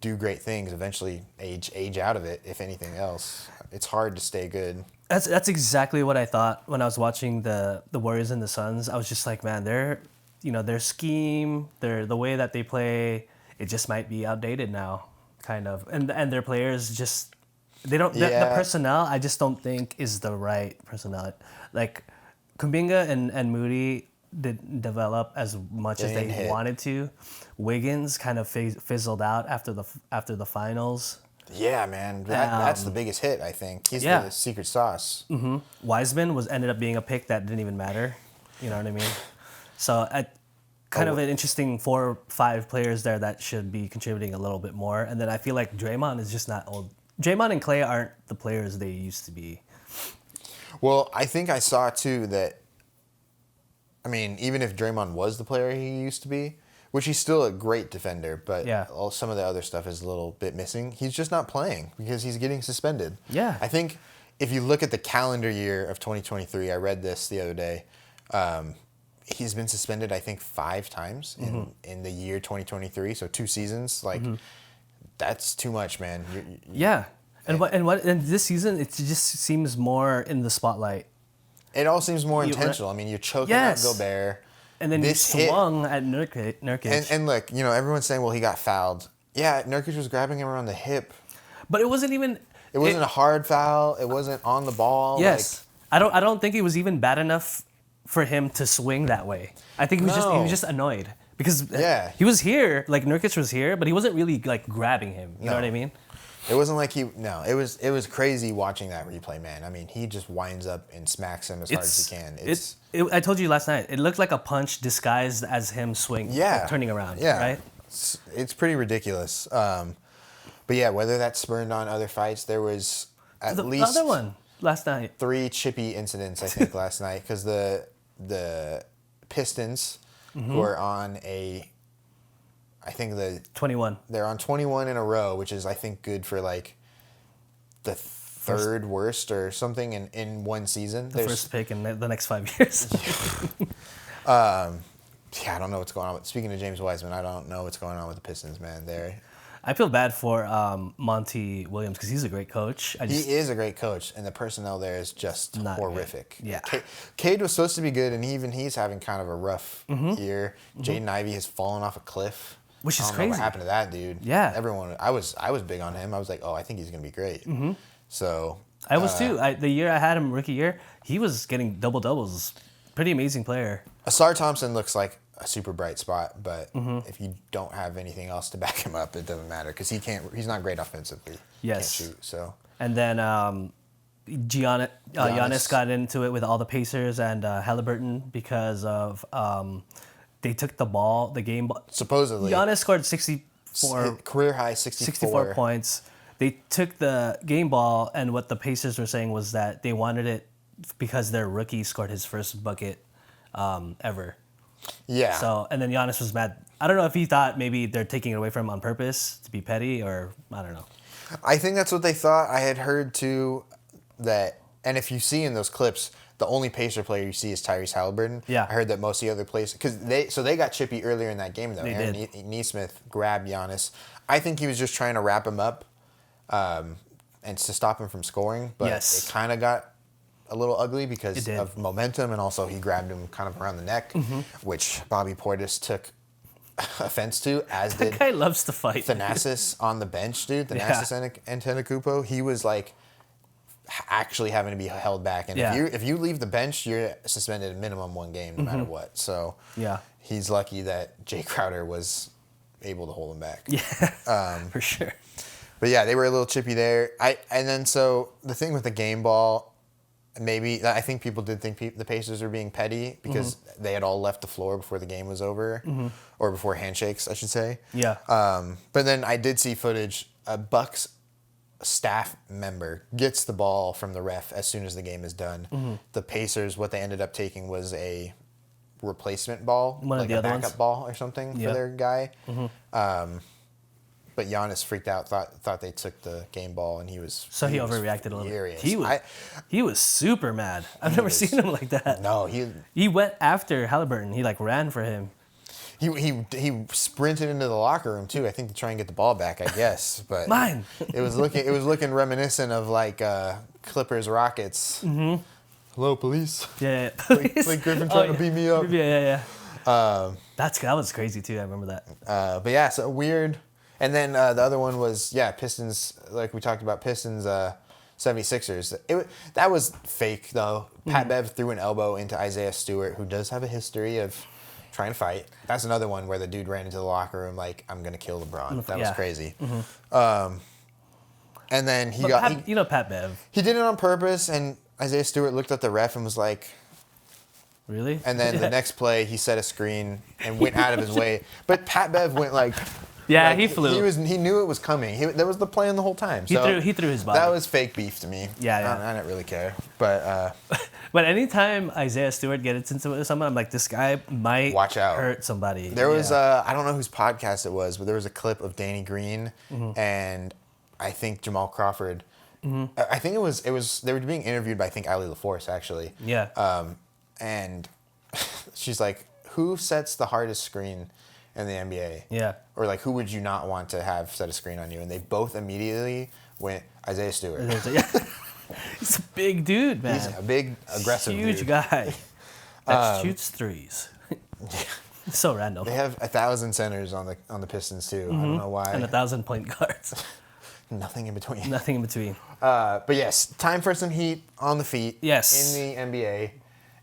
do great things eventually age out of it. If anything else, it's hard to stay good. That's exactly what I thought when I was watching the Warriors and the Suns. I was just like, man, their scheme, the way that they play, it just might be outdated now, kind of. And their players just the personnel I just don't think is the right personnel. Like Kuminga and Moody didn't develop as much as they wanted to. Wiggins kind of fizzled out after the finals. Yeah, man. That's the biggest hit, I think. He's the secret sauce. Wiseman ended up being a pick that didn't even matter. You know what I mean? So kind of an interesting 4 or 5 players there that should be contributing a little bit more. And then I feel like Draymond is just not old. Draymond and Clay aren't the players they used to be. Well, I think I saw too that, I mean, even if Draymond was the player he used to be, which he's still a great defender, but some of the other stuff is a little bit missing. He's just not playing because he's getting suspended. Yeah. I think if you look at the calendar year of 2023, I read this the other day, he's been suspended, I think, 5 times in the year 2023, so 2 seasons. Like, that's too much, man. And this season, it just seems more in the spotlight. It all seems more intentional. I mean, you're choking out Gobert. And then you swung at Nurkic. And look, everyone's saying, well, he got fouled. Yeah, Nurkic was grabbing him around the hip. But it wasn't even... It wasn't a hard foul. It wasn't on the ball. Yes. I don't think it was even bad enough for him to swing that way. I think he was just annoyed. Because he was here, like Nurkic was here, but he wasn't really like grabbing him. You know what I mean? It wasn't like it was crazy watching that replay, man. I mean, he just winds up and smacks him as hard as he can. I told you last night, it looked like a punch disguised as him swinging, turning around, right? It's pretty ridiculous. But yeah, whether that spurned on other fights, there was at least the other one last night. 3 chippy incidents, I think, last night, because the Pistons, who are on I think 21. They're on 21 in a row, which is, I think, good for like the 3rd worst or something in one season. First pick in the next 5 years. I don't know what's going on. Speaking of James Wiseman, I don't know what's going on with the Pistons, man. I feel bad for Monty Williams because he's a great coach. He is a great coach, and the personnel there is just horrific. Good. Yeah. Cade was supposed to be good, and he's having kind of a rough year. Jaden Ivey has fallen off a cliff. Which is I don't crazy. know what happened to that dude. Yeah. Everyone, I was big on him. I was like, oh, I think he's going to be great. So. I was too. The year I had him, rookie year, he was getting double-doubles. Pretty amazing player. Asar Thompson looks like a super bright spot, but if you don't have anything else to back him up, it doesn't matter because he's not great offensively. Yes. He can't shoot, so. And then Giannis got into it with all the Pacers and Halliburton because of they took the game ball. Supposedly. Giannis scored 64. Career high 64 points. They took the game ball, and what the Pacers were saying was that they wanted it because their rookie scored his first bucket ever. Yeah. So, and then Giannis was mad. I don't know if he thought maybe they're taking it away from him on purpose to be petty, or I don't know. I think that's what they thought. I had heard too that, and if you see in those clips, the only Pacer player you see is Tyrese Halliburton. Yeah. I heard that most of the other players, because they got chippy earlier in that game though. Aaron Nesmith grabbed Giannis. I think he was just trying to wrap him up, and to stop him from scoring. But it kind of got a little ugly because of momentum, and also he grabbed him kind of around the neck, which Bobby Portis took offense to, as did that guy loves to fight. Thanasis on the bench, dude. Thanasis Antetokounmpo. He was like actually having to be held back, and if you leave the bench, you're suspended minimum 1 game, no matter what. So he's lucky that Jay Crowder was able to hold him back. Yeah, for sure. But yeah, they were a little chippy there. And then so the thing with the game ball. Maybe I think people did think the Pacers were being petty because they had all left the floor before the game was over, or before handshakes, I should say. Yeah. But then I did see footage. A Bucks staff member gets the ball from the ref as soon as the game is done. The Pacers, what they ended up taking was a replacement ball, like a backup ball or something for their guy. But Giannis freaked out, thought they took the game ball, and he overreacted a little furious. bit. He was super mad. I've never seen him like that. No, he went after Halliburton. He like ran for him. He sprinted into the locker room too. I think to try and get the ball back. I guess, but mine. It was looking reminiscent of like Clippers Rockets. Hello, police. Yeah. Blake Griffin trying to beat me up. Yeah. That was crazy too. I remember that. But yeah, so weird. And then the other one was, Pistons, like we talked about, Pistons 76ers. That was fake, though. Pat Bev threw an elbow into Isaiah Stewart, who does have a history of trying to fight. That's another one where the dude ran into the locker room like, I'm going to kill LeBron. That was crazy. And then he But got Pat, you know Pat Bev. he did it on purpose, and Isaiah Stewart looked at the ref and was like, Really? and then the next play he set a screen and went out of his way. But Pat Bev went like, Yeah, like, he flew. He knew it was coming. That was the plan the whole time. So He threw his body. that was fake beef to me. Yeah. I didn't really care. But But anytime Isaiah Stewart gets into someone, I'm like, this guy might Watch out. hurt somebody. there was I don't know whose podcast it was, but there was a clip of Danny Green and I think Jamal Crawford. I think it was they were being interviewed by I think Ali LaForce actually. Yeah. And she's like, who sets the hardest screen in the NBA? Yeah. Or like, who would you not want to have set a screen on you? And they both immediately went Isaiah Stewart. He's a big dude, man. He's a big, aggressive huge dude. guy that shoots threes. It's so random. They have 1,000 centers on the Pistons too. I don't know why. And 1,000 point guards. Nothing in between. Nothing in between. But yes, time for some heat on the feet. Yes. In the NBA.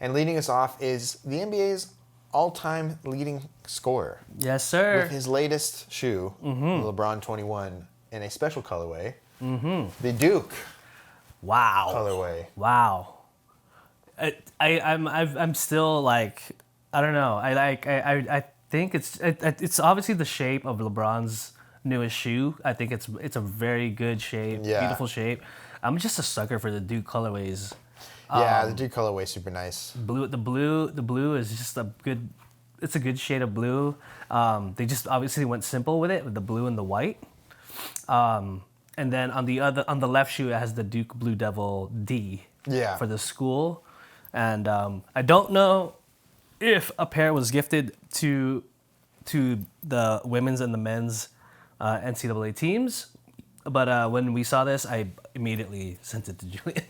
And leading us off is the NBA's all-time leading scorer. Yes, sir. With his latest shoe, the LeBron 21, in a special colorway, the Duke Wow. colorway. Wow. I'm still like, I don't know. I think it's obviously the shape of LeBron's newest shoe. I think it's a very good shape, Yeah. beautiful shape. I'm just a sucker for the Duke colorways. Yeah, the Duke colorway is super nice. The blue is just it's a good shade of blue. They just obviously went simple with it, with the blue and the white. And then on the left shoe, it has the Duke Blue Devil D Yeah. for the school. And I don't know if a pair was gifted to the women's and the men's NCAA teams, but when we saw this, I immediately sent it to Julian.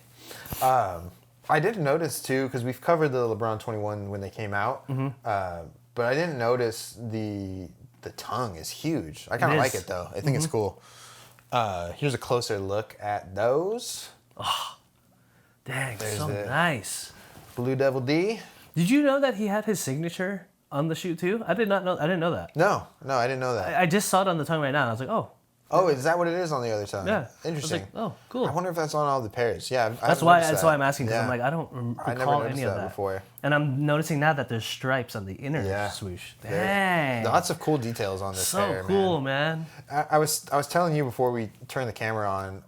I didn't notice too, because we've covered the LeBron 21 when they came out, but I didn't notice the tongue is huge. I kind It of is. like it though. I think it's cool. Here's a closer look at those. Dang, There's so the- nice. Blue Devil D. Did you know that he had his signature on the shoe too? I did not know. I didn't know that. No, I didn't know that. I just saw it on the tongue right now. And I was like, oh, Oh, is that what it is on the other tongue? yeah. Interesting. I was like, oh, cool. I wonder if that's on all the pairs. Yeah, That's why I'm asking, because Yeah. I'm like, I don't I never recall noticed any of that that before. And I'm noticing now that there's stripes on the inner Yeah. swoosh. There- Dang. Lots of cool details on this So pair, cool, man. I was telling you before we turned the camera on.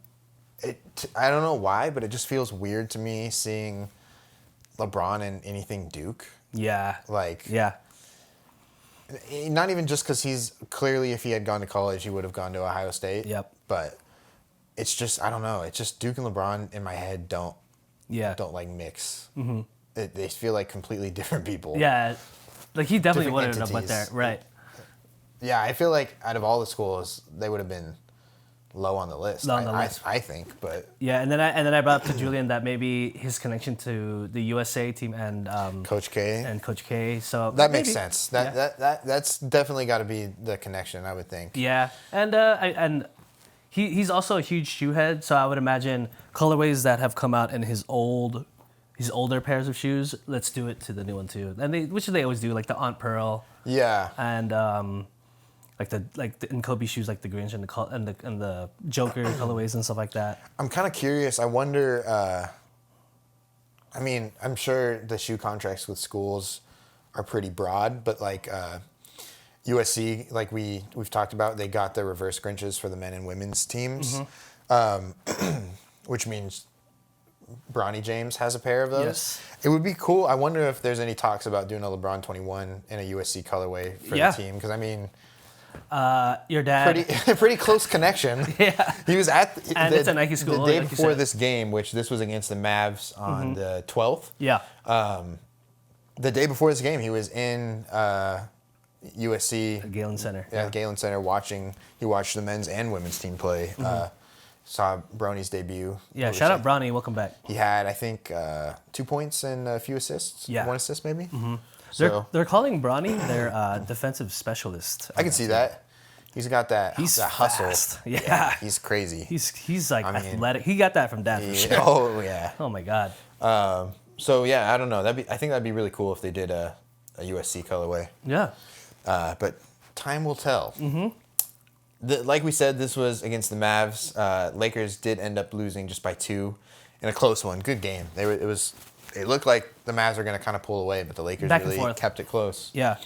I don't know why, but it just feels weird to me seeing LeBron in anything Duke. Yeah. Like, Yeah. not even just because he's clearly, if he had gone to college, he would have gone to Ohio State. Yep. But it's just, I don't know. It's just Duke and LeBron in my head don't like mix. Mm-hmm. They feel like completely different people. Yeah. Like he definitely Different wouldn't have went there. entities. Right. Yeah, I feel like out of all the schools, they would have been low on the list. Low on the list. I think, but Yeah, and then I brought up to Julian that maybe his connection to the USA team and Coach K. Coach K. So That makes maybe. sense. Yeah. That's definitely got to be the connection, I would think. Yeah, and he's also a huge shoe head, so I would imagine colorways that have come out in his older pairs of shoes. Let's do it to the new one too, and which they always do, like the Aunt Pearl Yeah. and like the in Kobe shoes, like the Grinch and the Joker colorways and stuff like that. I'm kind of curious. I wonder. I mean, I'm sure the shoe contracts with schools are pretty broad, but like USC, like we've talked about, they got the reverse Grinches for the men and women's teams, which means Bronny James has a pair of those. Yes. It would be cool. I wonder if there's any talks about doing a LeBron 21 in a USC colorway for Yeah. the team, because I mean. Your dad. Pretty close connection. Yeah. He was at And it's a Nike school, the day like you before said. this game, which this was against the Mavs on the 12th. Yeah. The day before this game, he was in USC. Galen Center. Yeah, Galen Center watching. He watched the men's and women's team play. Saw Bronny's debut. Yeah. Which Shout out Bronny. Welcome back. He had, I think, 2 points and a few assists. Yeah. 1 assist maybe. They're calling Bronny their defensive specialist. I can see that. He's got that. He's that hustle. fast. Yeah. He's crazy. He's like I mean, athletic. He got that from dad for sure. Oh yeah. Oh my god. So yeah, I don't know. I think that'd be really cool if they did a USC colorway. Yeah. But time will tell. like we said, this was against the Mavs. Lakers did end up losing just by 2 in a close one. Good game. It looked like the Mavs were going to kind of pull away, but the Lakers really kept it close. Yeah.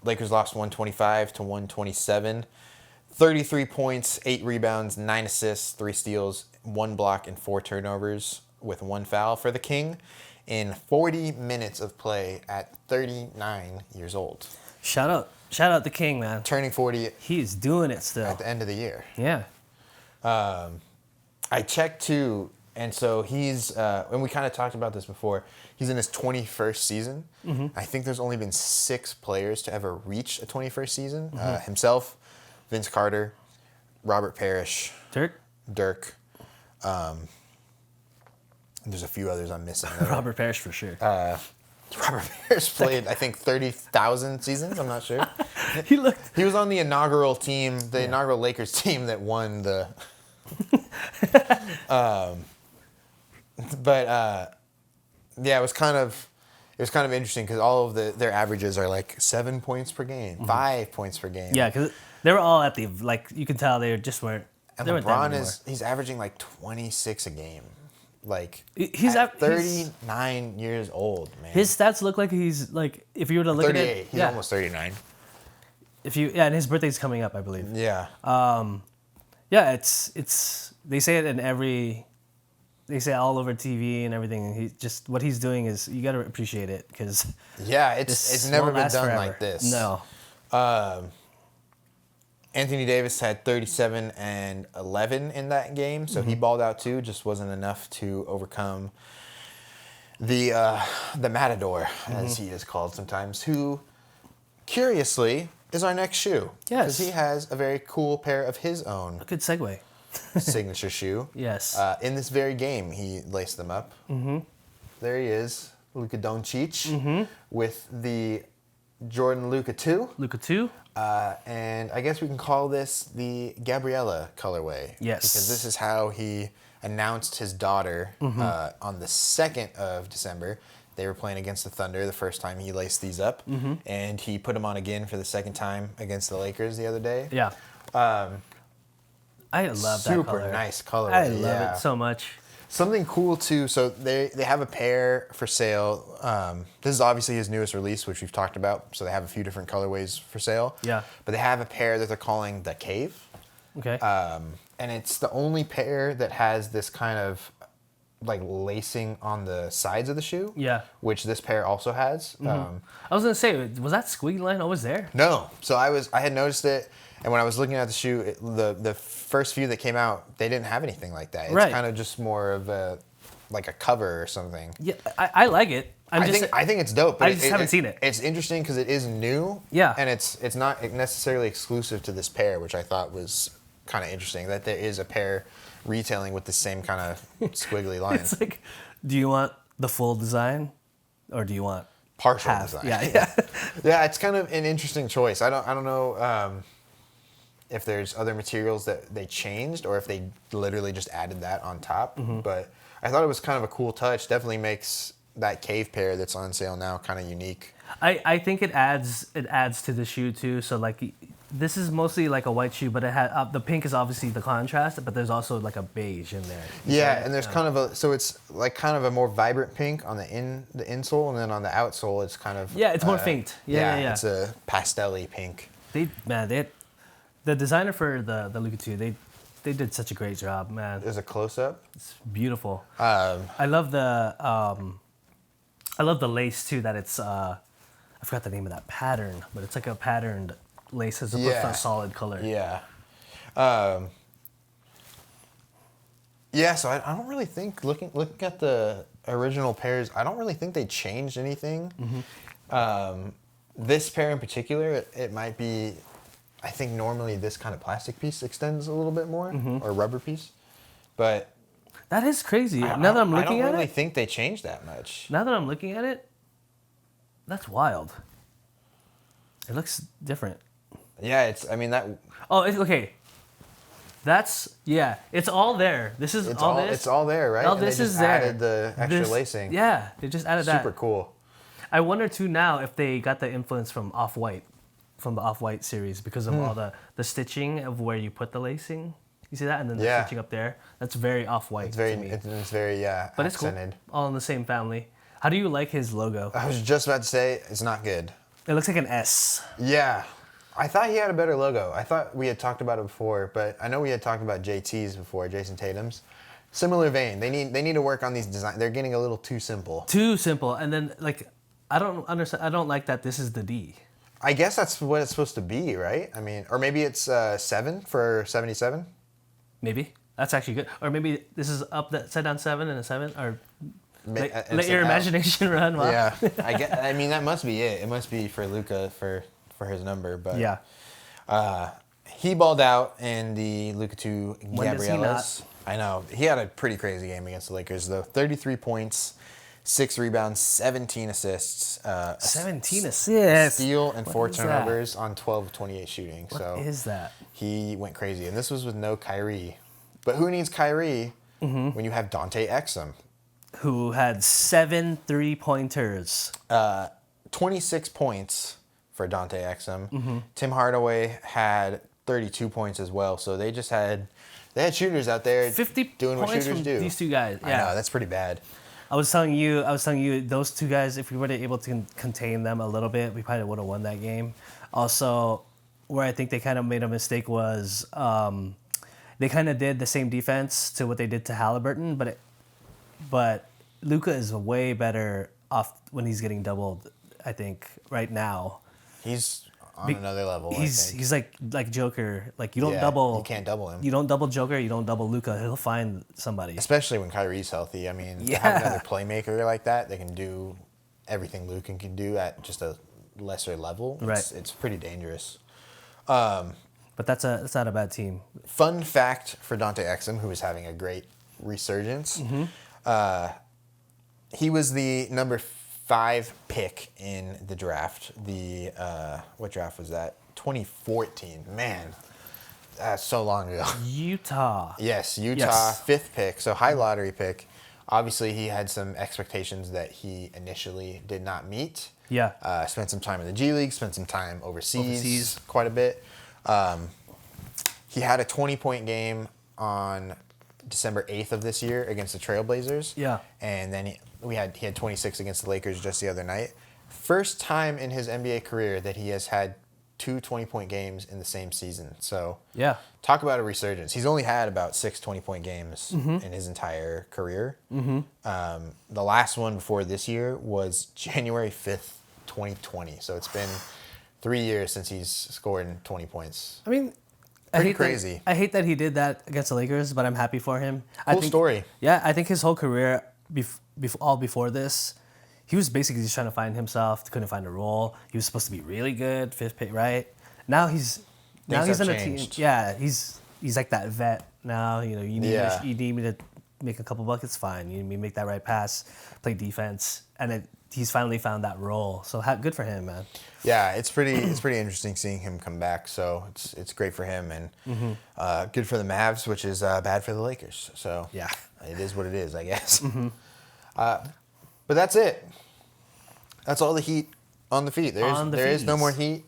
Lakers lost 125 to 127. 33 points, 8 rebounds, 9 assists, 3 steals, 1 block, and 4 turnovers with 1 foul for the King in 40 minutes of play at 39 years old. Shout out the King, man. Turning 40. He's doing it still. At the end of the year. Yeah. I checked too, and so he's, and we kind of talked about this before, he's in his 21st season. Mm-hmm. I think there's only been 6 players to ever reach a 21st season. Mm-hmm. Himself, Vince Carter, Robert Parrish, Dirk. There's a few others I'm missing. Robert Parrish for sure. Robert Parrish played, I think, 30,000 seasons. I'm not sure. He was on the inaugural team, inaugural Lakers team that won the. Yeah, it was kind of interesting because all of their averages are like 7 points per game, 5 points per game. Yeah, because they were all at the, like, you can tell they just weren't. And LeBron he's averaging like 26 a game. Like, he's at 39 years old, man. His stats look like he's, like, if you were to look 38. at it. He's almost 39. And his birthday's coming up, I believe. Yeah. Yeah, it's they say it they say it all over TV and everything. And what he's doing is, you got to appreciate it because. Yeah, it's never been done forever. like this. No. Anthony Davis had 37 and 11 in that game, so he balled out too. Just wasn't enough to overcome the Matador, as he is called sometimes, who, curiously, is our next shoe. Yes. Because he has a very cool pair of his own. A good segue. Signature shoe. Yes. In this very game, he laced them up. Mm-hmm. There he is, Luka Dončić, with the Jordan Luka 2. Luka 2. And I guess we can call this the Gabriela colorway. Yes. Because this is how he announced his daughter on the 2nd of December. They were playing against the Thunder the first time he laced these up. Mm-hmm. And he put them on again for the second time against the Lakers the other day. Yeah. I love that color. Super nice colorway. I love it so much. Something cool too. So they have a pair for sale. This is obviously his newest release, which we've talked about. So they have a few different colorways for sale. Yeah. But they have a pair that they're calling the Cave. Okay. And it's the only pair that has this kind of like lacing on the sides of the shoe. Yeah. Which this pair also has. Mm-hmm. I was gonna say, was that squiggly line always there? No. So I had noticed it. And when I was looking at the shoe, the first few that came out, they didn't have anything like that. It's kind of just more of a cover or something. Yeah, I like it. I think it's dope. But I just haven't seen it. It's interesting because it is new. Yeah. And it's not necessarily exclusive to this pair, which I thought was kind of interesting, that there is a pair retailing with the same kind of squiggly line. It's like, do you want the full design or do you want partial design? Yeah. Yeah, it's kind of an interesting choice. I don't know if there's other materials that they changed or if they literally just added that on top. Mm-hmm. But I thought it was kind of a cool touch. Definitely makes that Cave pair that's on sale now kind of unique. I think it adds to the shoe too. So like, this is mostly like a white shoe, but it had the pink is obviously the contrast, but there's also like a beige in there. Yeah, and there's kind of so it's like kind of a more vibrant pink on the insole, and then on the outsole it's kind of it's more faint. Yeah. It's a pastel-y pink. The designer for the Luka 2, they did such a great job, man. There's a close-up. It's beautiful. I love the lace too. That it's I forgot the name of that pattern, but it's like a patterned lace as opposed to a solid color. Yeah. So I don't really think looking at the original pairs, I don't really think they changed anything. Mm-hmm. This pair in particular, it might be. I think normally this kind of plastic piece extends a little bit more, or rubber piece, but that is crazy. Now that I'm looking at it, I don't really think they changed that much. Now that I'm looking at it, that's wild. It looks different. Yeah, that. Oh, okay. It's all there. This is all this. It's all there, right? All this is there. Added the extra lacing. Yeah, they just added that. Super cool. I wonder too now if they got the influence from Off-White. from the Off-White series because of all the stitching of where you put the lacing. You see that? And then the Yeah. stitching up there. That's very Off-White It's very, to me. it's very, But it's cool. accented. All in the same family. How do you like his logo? I was just about to say, it's not good. It looks like an S. Yeah. I thought he had a better logo. I thought we had talked about it before, but I know we had talked about JT's before, Jason Tatum's. Similar vein. They need to work on these designs. They're getting a little too simple. Too simple. And then, like, I don't understand. I don't like that this is the D. I guess that's what it's supposed to be, right? I mean, or maybe it's 7 for 77. Maybe. That's actually good. Or maybe this is upside down 7 and a 7. Or let your L. imagination run. Wow. Yeah. I mean, that must be it. It must be for Luka for his number. But Yeah. he balled out in the Luka 2 When does he Gabrielas. I know. He had a pretty crazy game against the Lakers, though. 33 points, 6 rebounds, 17 assists. 17 assists. Steal and 4 is that? turnovers on 12 of 28 shooting. What So is that? he went crazy. And this was with no Kyrie. But who needs Kyrie when you have Dante Exum? Who had 7 3-pointers. 26 points for Dante Exum. Mm-hmm. Tim Hardaway had 32 points as well. So they had shooters out there 50 doing what points shooters from do. these two guys. I Yeah. know, that's pretty bad. I was telling you, those two guys, if we were able to contain them a little bit, we probably would have won that game. Also, where I think they kind of made a mistake was they kind of did the same defense to what they did to Halliburton, but Luka is way better off when he's getting doubled, I think, right now. He's on another level, I think. He's like Joker. Like, you don't Yeah, double. you can't double him. You don't double Joker. You don't double Luka. He'll find somebody. Especially when Kyrie's healthy. I mean, to Yeah. have another playmaker like that can do everything Luka can do at just a lesser level. Right. It's pretty dangerous. But that's not a bad team. Fun fact for Dante Exum, who is having a great resurgence. Mm-hmm. He was the number 5 pick in the draft. What draft was that? 2014. Man, that's so long ago. Utah. Yes, Utah, Yes. 5th pick, so high lottery pick. Obviously, he had some expectations that he initially did not meet. Yeah. Spent some time in the G League, spent some time Overseas. quite a bit. He had a 20-point game on December 8th of this year against the Trailblazers. Yeah. And then he had 26 against the Lakers just the other night. First time in his NBA career that he has had 2 20-point games in the same season. So Yeah. talk about a resurgence. He's only had about 6 20-point games in his entire career. The last one before this year was January 5th, 2020. So it's been 3 years since he's scored 20 points. I mean, Pretty crazy. I hate that he did that against the Lakers, but I'm happy for him. Cool story. Yeah, I think his whole career, before this, he was basically just trying to find himself. Couldn't find a role. He was supposed to be really good, 5th pick, right? Now he's have on a team. changed. Yeah, he's like that vet now. You know, you Yeah. need me to make a couple buckets, fine. You need me to make that right pass, play defense, and he's finally found that role. So good for him, man. Yeah, it's pretty interesting seeing him come back. So it's great for him and good for the Mavs, which is bad for the Lakers. So Yeah. it is what it is, I guess. But that's it. That's all the heat on the feet. There is no feeds. more heat.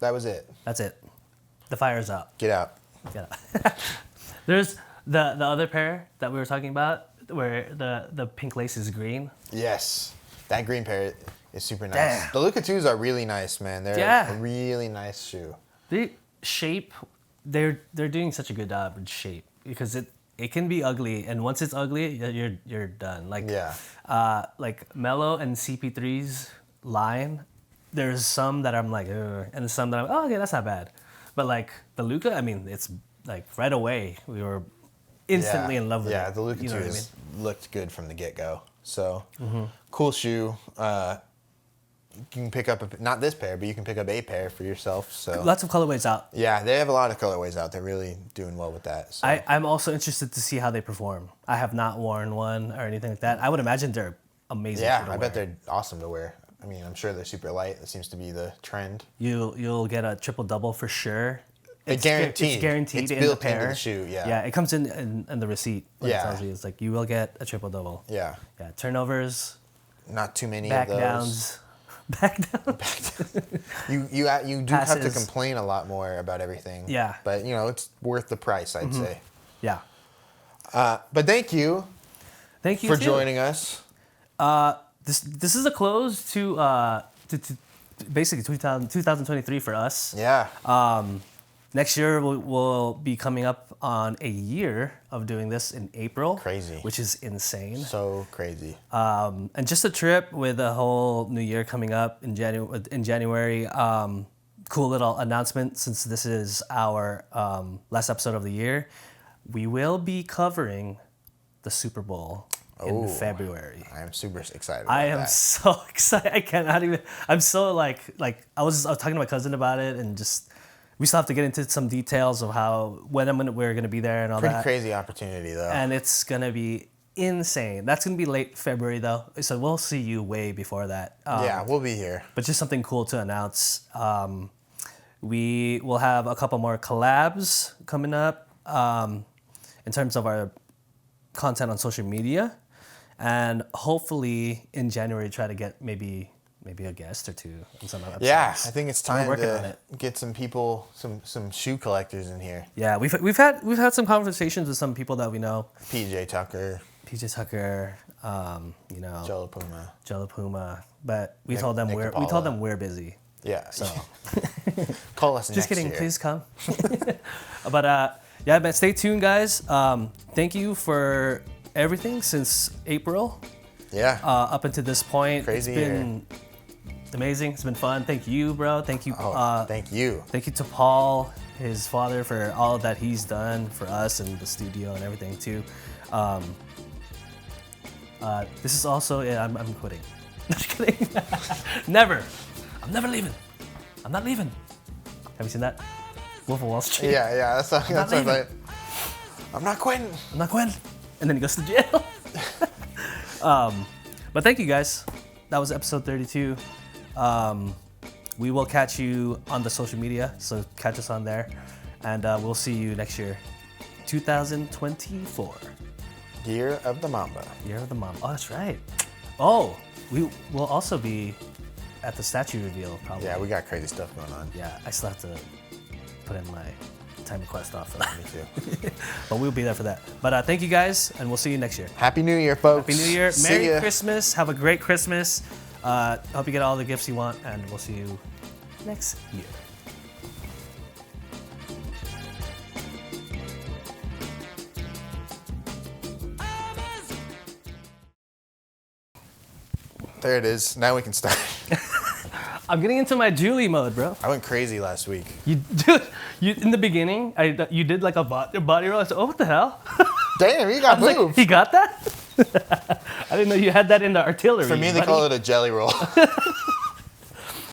That was it. That's it. The fire's out. Get out. Yeah. There's the other pair that we were talking about where the pink lace is green. Yes, that green pair is super nice. Damn. The Luka 2s are really nice, man. They're Yeah. a really nice shoe. The shape, they're doing such a good job with shape because it can be ugly, and once it's ugly, you're done. Like Yeah. like Melo and CP3's line, there's some that I'm like, ugh, and some that I'm, oh, okay, that's not bad. But like the Luka, I mean, it's like right away we were instantly in love with it. Yeah, the Luka You know 2s what I mean? looked good from the get-go. So, cool shoe. You can pick up, not this pair, but you can pick up a pair for yourself. So Lots of colorways out. yeah, they have a lot of colorways out. They're really doing well with that. So. I'm also interested to see how they perform. I have not worn one or anything like that. I would imagine they're amazing. Yeah, to I bet wear. they're awesome to wear. I mean, I'm sure they're super light. That seems to be the trend. You'll get a triple double for sure. It's guaranteed. It's guaranteed It's in built the pair. into the shoe, yeah. Yeah, it comes in the receipt. What Yeah. It tells you it's like you will get a triple double. Yeah, Yeah, turnovers, not too many back of those. downs, Back down. You do have to Passes. complain a lot more about everything. Yeah. But it's worth the price, I'd say. Yeah. But thank you Thank you for too. joining us. This is a close to basically 2023 for us. Yeah. Next year we'll be coming up on a year of doing this in April. Crazy. Which is insane. So crazy. And just a trip with a whole new year coming up in January. Cool little announcement, since this is our last episode of the year. We will be covering the Super Bowl in February. I am super excited about I am that. so excited. I cannot even. I'm so like I was talking to my cousin about it, and just we still have to get into some details of when we're gonna be there and all Pretty that. crazy opportunity, though. And it's gonna be insane. That's gonna be late February though, so we'll see you way before that. Yeah, we'll be here. But just something cool to announce. We will have a couple more collabs coming up in terms of our content on social media, and hopefully in January try to get maybe a guest or two in some episodes. Yeah, I think it's time working on to it. get some people, some shoe collectors in here. Yeah, we've had some conversations with some people that we know. PJ Tucker, Jello Puma, but we Nick- told them Nick we Capalla. told them we're busy. Yeah. So Call us just next kidding, year. please come. But yeah, but stay tuned, guys. Thank you for everything since April Yeah. up until this point. Crazy It's been amazing. It's been fun. Thank you, bro. Thank you. Thank you. Thank you to Paul, his father, for all that he's done for us and the studio and everything too. This is also I'm quitting. Just kidding. Never. I'm never leaving. I'm not leaving. Have you seen that? Wolf of Wall Street. Yeah. That's leaving. like, I'm not quitting. I'm not quitting. And then he goes to jail. But thank you guys. That was episode 32. We will catch you on the social media, so catch us on there. And we'll see you next year, 2024. Year of the Mamba. Year of the Mom. Oh, that's right. Oh, we will also be at the statue reveal, probably. Yeah, we got crazy stuff going on. Yeah, I still have to put in my time request off for that. Me too. But we'll be there for that. But thank you guys, and we'll see you next year. Happy New Year, folks. Happy New Year. See Merry ya. Christmas. Have a great Christmas. Hope you get all the gifts you want, and we'll see you next year. There it is. Now we can start. I'm getting into my Julie mode, bro. I went crazy last week. You in the beginning, you did like a body roll. I said, oh, what the hell? Damn, you got Like, moved. he got that? I didn't know you had that in the artillery. For me, they buddy. call it a jelly roll.